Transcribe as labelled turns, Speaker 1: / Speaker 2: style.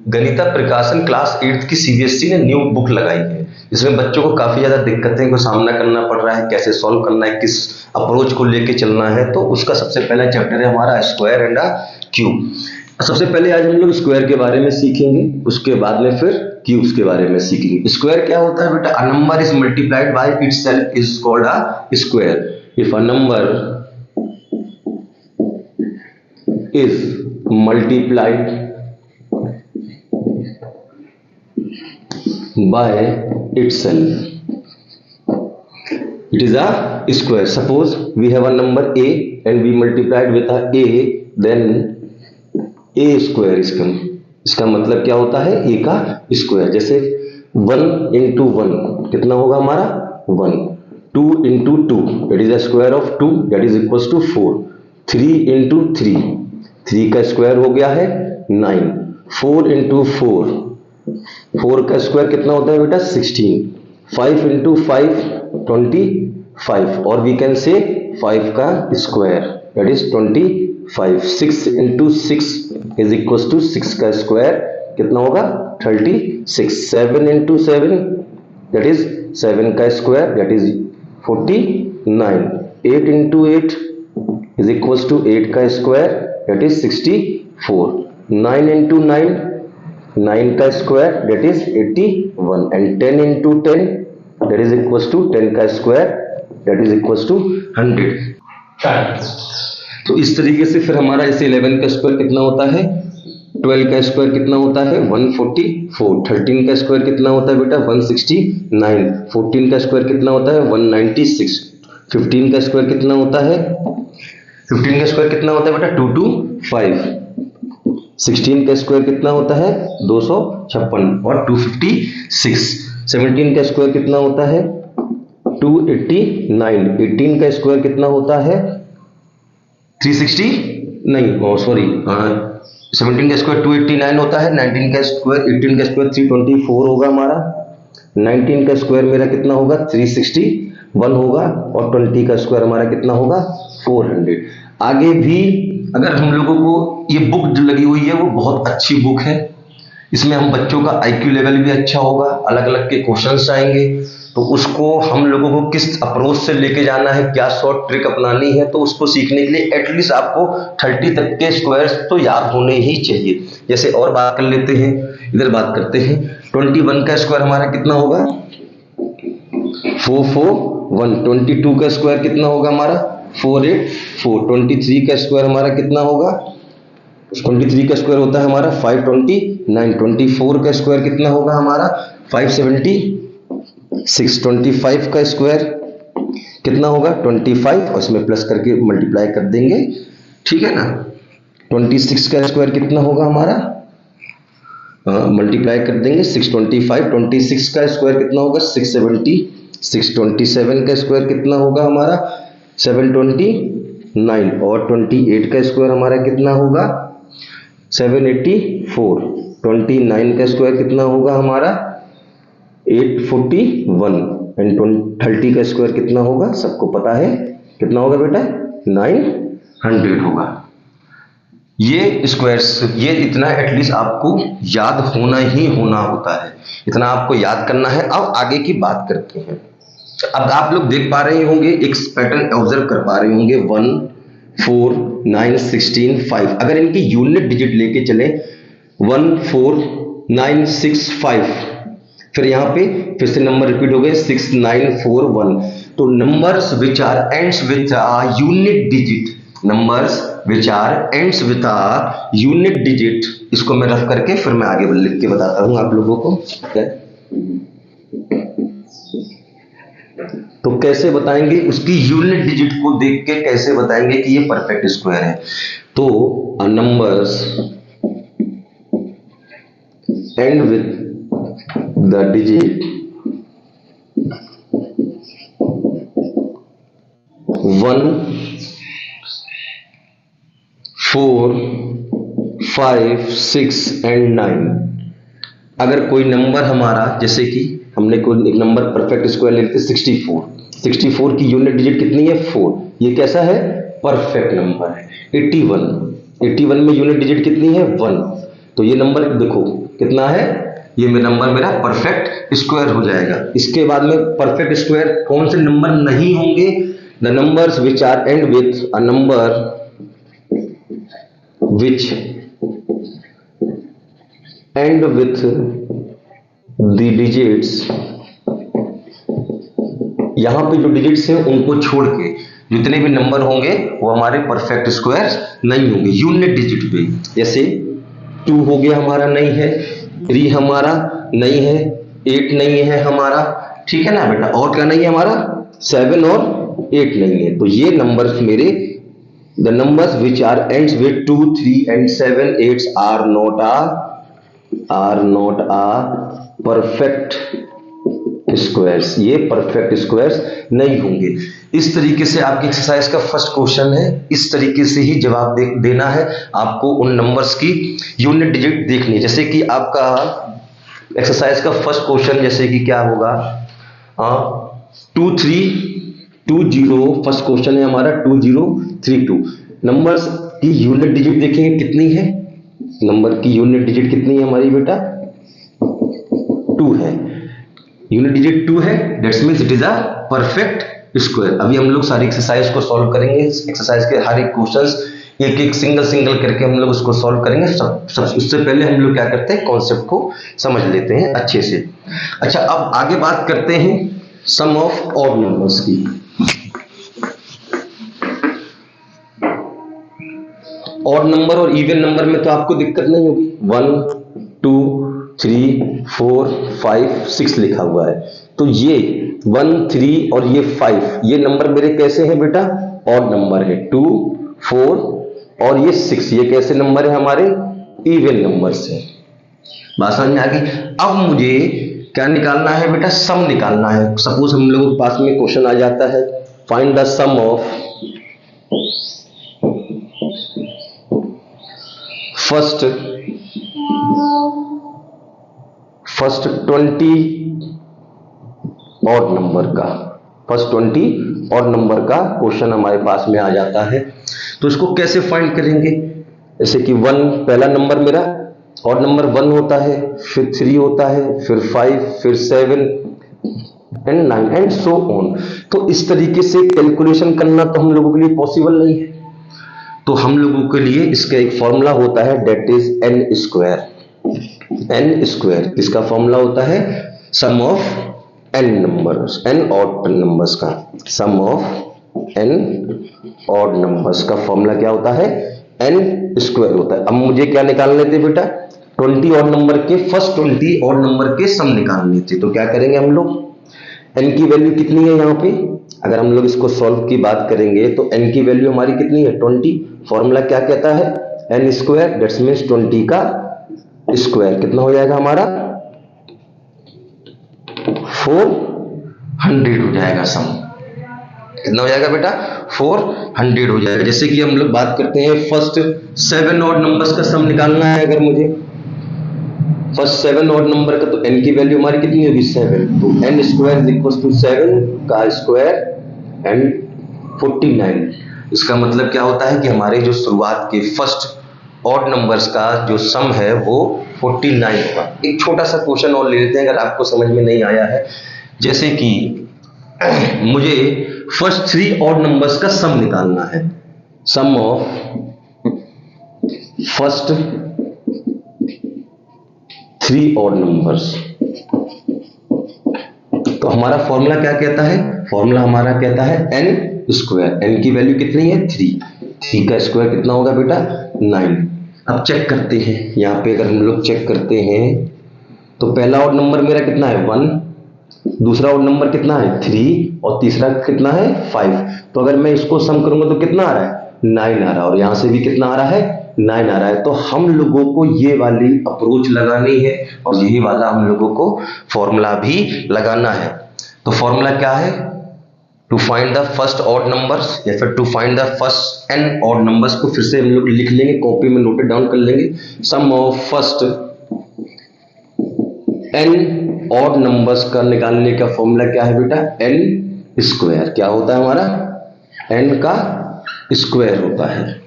Speaker 1: गणिता प्रकाशन class 8th की CBSE ने न्यू बुक लगाई है। इसमें बच्चों को काफी ज्यादा दिक्कतें को सामना करना पड़ रहा है, कैसे सॉल्व करना है, किस अप्रोच को लेके चलना है। तो उसका सबसे पहला चैप्टर है हमारा स्क्वायर एंड क्यूब। सबसे पहले आज हम लोग स्क्वायर के बारे में सीखेंगे, उसके बाद में फिर क्यूब्स के बारे में सीखेंगे। स्क्वायर क्या होता है बेटा? A number is multiplied by itself is called a square. If a number is multiplied by itself, it is a square. Suppose we have a number a and we multiplied with a, then a square is come. इसका मतलब क्या होता है? a का square. जैसे 1 into 1 कितना होगा हमारा? 1। 2 into 2 that is a square of 2 that is equals to 4। 3 into 3 3 का स्क्वायर हो गया है 9। 4 into 4 4 का स्क्वायर कितना होता है बेटा? 16। 5 into 5 25 और वी कैन से 5 का square that is 25। 6 into 6 is equal to 6 का स्क्वायर कितना होगा? 36। 7 into 7 दैट इज 7 का square that is 49। 8 into 8 is equal to 8 का स्क्वायर दैट इज 64। 9 into 9 9 का square that is 81 and 10 into 10 that is equal to 10 का square that is equal to 100। तो इस तरीके से फिर हमारा इसे 11 का स्क्वायर कितना होता है? 12 का स्क्वायर कितना होता है? 144। 13 का स्क्वायर कितना होता है बेटा? 169। 14 का स्क्वायर कितना होता है? 196। 15 का स्क्वायर कितना होता है? 15 का स्क्वायर कितना होता है बेटा? 225। 16 का स्क्वायर कितना होता है? 256 और 256। 17 का स्क्वायर कितना होता है? 289। 18 का स्क्वायर कितना होता है? 360 नहीं सॉरी 17 का स्क्वायर 289 होता है। 19 का स्क्वायर 18 का स्क्वायर 324 होगा हमारा। 19 का स्क्वायर मेरा कितना होगा? 361 होगा और 20 का स्क्वायर हमारा कितना होगा? 400। आगे भी अगर हम लोगों को ये बुक जो लगी हुई है वो बहुत अच्छी बुक है। इसमें हम बच्चों का आईक्यू लेवल भी अच्छा होगा, अलग अलग के क्वेश्चंस आएंगे, तो उसको हम लोगों को किस अप्रोच से लेके जाना है, क्या शॉर्ट ट्रिक अपनानी है, तो उसको सीखने के लिए एटलीस्ट आपको 30 तक के स्क्वायर्स तो याद होने ही चाहिए। जैसे और बात कर लेते हैं, इधर बात करते हैं। 21 का स्क्वायर हमारा कितना होगा? 441। 22 का स्क्वायर कितना होगा हमारा? 484। 23 का स्क्वायर हमारा कितना होगा? 23 का स्क्वायर होता है हमारा 529। 24 का स्क्वायर कितना होगा हमारा? 576। 25 का स्क्वायर कितना होगा? 25 और इसमें प्लस करके मल्टीप्लाई कर देंगे, ठीक है ना। 26 का स्क्वायर कितना होगा हमारा? मल्टीप्लाई कर देंगे 625। 26 का स्क्वायर कितना होगा? 670। 627 का स्क्वायर कितना होगा हमारा? 729 और 28 का स्क्वायर हमारा कितना होगा? 784। 29 का स्क्वायर कितना होगा हमारा? 841 एंड 30 का स्क्वायर कितना होगा? सबको पता है कितना होगा बेटा? 900 होगा। ये स्क्वायर्स, ये इतना एटलीस्ट आपको याद होना ही होना होता है, इतना आपको याद करना है। अब आगे की बात करते हैं। अब आप लोग देख पा रहे होंगे, एक पैटर्न ऑब्जर्व कर पा रहे होंगे, 1 4 9 16 5। अगर इनकी यूनिट डिजिट लेके चले 1 4 9 6 5, फिर यहाँ पे फिर से नंबर रिपीट हो गए 6 9 4 1। तो numbers which are ends with a unit digit, numbers which are ends with a unit digit, इसको मैं रफ करके फिर मैं आगे लिख के बताता हूं आप लोगों को। तो कैसे बताएंगे? उसकी यूनिट डिजिट को देख के कैसे बताएंगे कि ये परफेक्ट स्क्वायर है। तो numbers and with the digit 1 4 5 6 and 9। अगर कोई नंबर हमारा, जैसे कि हमने कोई एक नंबर परफेक्ट स्क्वायर ले लेते 64, 64 की यूनिट डिजिट कितनी है? 4। ये कैसा है? परफेक्ट नंबर है। 81, 81 में यूनिट डिजिट कितनी है? 1। तो ये नंबर देखो कितना है, ये नंबर मेरा परफेक्ट स्क्वायर हो जाएगा। इसके बाद में परफेक्ट स्क्वायर कौन से नंबर नहीं होंगे? The numbers which are end with a number which end with the digits, यहां पे जो डिजिट्स हैं उनको छोड़ के जितने भी नंबर होंगे वो हमारे परफेक्ट स्क्वायर नहीं होंगे यूनिट डिजिट पे। जैसे 2 हो गया हमारा, नहीं है, 3 हमारा नहीं है, 8 नहीं है हमारा, ठीक है ना बेटा, और क्या नहीं है हमारा, 7 और 8 नहीं है। तो ये नंबर्स मेरे, the numbers which are ends with 2, 3 and 7, 8 are not a perfect squares, ये परफेक्ट स्क्वायर्स नहीं होंगे। इस तरीके से आपकी एक्सरसाइज का फर्स्ट क्वेश्चन है, इस तरीके से ही जवाब देना है आपको। उन नंबर्स की यूनिट डिजिट देखनी है। जैसे कि आपका एक्सरसाइज का फर्स्ट क्वेश्चन जैसे कि क्या होगा, 2320, फर्स्ट क्वेश्चन है हमारा 2032। नंबर्स की यूनिट डिजिट देखेंगे कितनी है, नंबर की यूनिट डिजिट कितनी है हमारी बेटा, 2 है, यूनिट डिजिट 2 है, that's means it is a perfect square. अभी हम लोग सारी एक्सरसाइज को सॉल्व करेंगे, एक्सरसाइज के हर एक क्वेश्चंस एक एक सिंगल करके हम लोग उसको सॉल्व करेंगे। सब उससे पहले हम लोग क्या करते हैं, कॉन्सेप्ट को समझ लेते हैं अच्छे से। अच्छा, अब आगे बात करते हैं सम ऑफ ऑड नंबर्स की। ऑड नंबर और इवन नंबर में तो आपको दिक्कत नहीं होगी, 1 2 3 4 5 6 लिखा हुआ है, तो ये 1 3 और ये 5, ये नंबर मेरे कैसे हैं बेटा, ऑड नंबर है। 2 4 और ये 6, ये कैसे नंबर है हमारे, इवन नंबर्स हैं। बात समझ में आ गई। अब मुझे क्या निकालना है बेटा, सम निकालना है। सपोज हम लोगों के पास में क्वेश्चन आ जाता है, find the sum of first 20 odd number का, फर्स्ट 20 ऑड नंबर का क्वेश्चन हमारे पास में आ जाता है। तो इसको कैसे फाइंड करेंगे, जैसे कि 1 पहला नंबर मेरा ऑड नंबर 1 होता है, फिर 3 होता है, फिर 5, फिर 7 एंड 9 एंड सो ऑन। तो इस तरीके से कैलकुलेशन करना तो हम लोगों के लिए पॉसिबल नहीं है। तो हम लोगों के लिए इसका एक फॉर्मूला होता है, that is n square. N square इसका फॉर्मूला होता है sum of n numbers, n odd numbers का, sum of n odd numbers का फॉर्मूला क्या होता है, एन स्क्वायर होता है। अब मुझे क्या निकालने थे बेटा, 20 ऑड नंबर के, फर्स्ट 20 ऑड नंबर के सम निकालने थे। तो क्या करेंगे हम लोग, एन की वैल्यू कितनी है यहाँ पे, अगर हम लोग इसको सॉल्व की बात करेंगे तो एन की वैल्यू हमारी कितनी है, 20। फॉर्मूला क्या कहता है, एन स्क्वायर, दैट्स मींस 20 का स्क्वायर कितना हो जाएगा हमारा, 400 हो जाएगा सम। कितना हो जाएगा बेटा, 400 हो जाएगा। जैसे कि हम लोग बात करते हैं फर्स्ट 7 ऑड नंबर्स का सम निकालना है, अगर मुझे फर्स्ट 7 ऑड नंबर का, तो n की वैल्यू हमारी कितनी होगी, 7। तो n square is equal to 7 का स्क्वायर एंड 49। इसका मतलब क्या होता है कि हमारे जो शुरुआत के फर्स्ट ऑड नंबर्स का जो सम है वो 49 होगा। एक छोटा सा क्वेश्चन और ले लेते हैं अगर आपको समझ में नहीं आया है। जैसे कि मुझे फर्स्ट 3 ऑड नंबर्स का सम निकालना है, sum of first 3 odd numbers. तो हमारा फॉर्मूला क्या कहता है, फॉर्मूला हमारा कहता है एन स्क्वायर। एन की वैल्यू कितनी है, 3 का स्क्वायर कितना होगा बेटा, 9। अब चेक करते हैं, यहाँ पे अगर हम लोग चेक करते हैं तो पहला ऑड नंबर मेरा कितना है, 1, दूसरा ऑड नंबर कितना है, 3, और तीसरा कितना है, 5। तो अगर मैं इसको सम करूंगा तो कितना आ रहा है, 9 आ रहा है, और यहां से भी कितना आ रहा है, 9 आ रहा है। तो हम लोगों को ये वाली अप्रोच लगानी है और यही वाला हम लोगों को फॉर्मूला भी लगाना है। तो फॉर्मूला क्या है, to find the first odd numbers या फिर to find the first n odd numbers को फिर से हम लोग लिख लेंगे, कॉपी में नोटेड डाउन कर लेंगे। Sum of first n odd numbers का निकालने का फॉर्मूला क्या है बेटा, एन स्क्वायर। क्या होता है हमारा, एन का स्क्वायर होता है।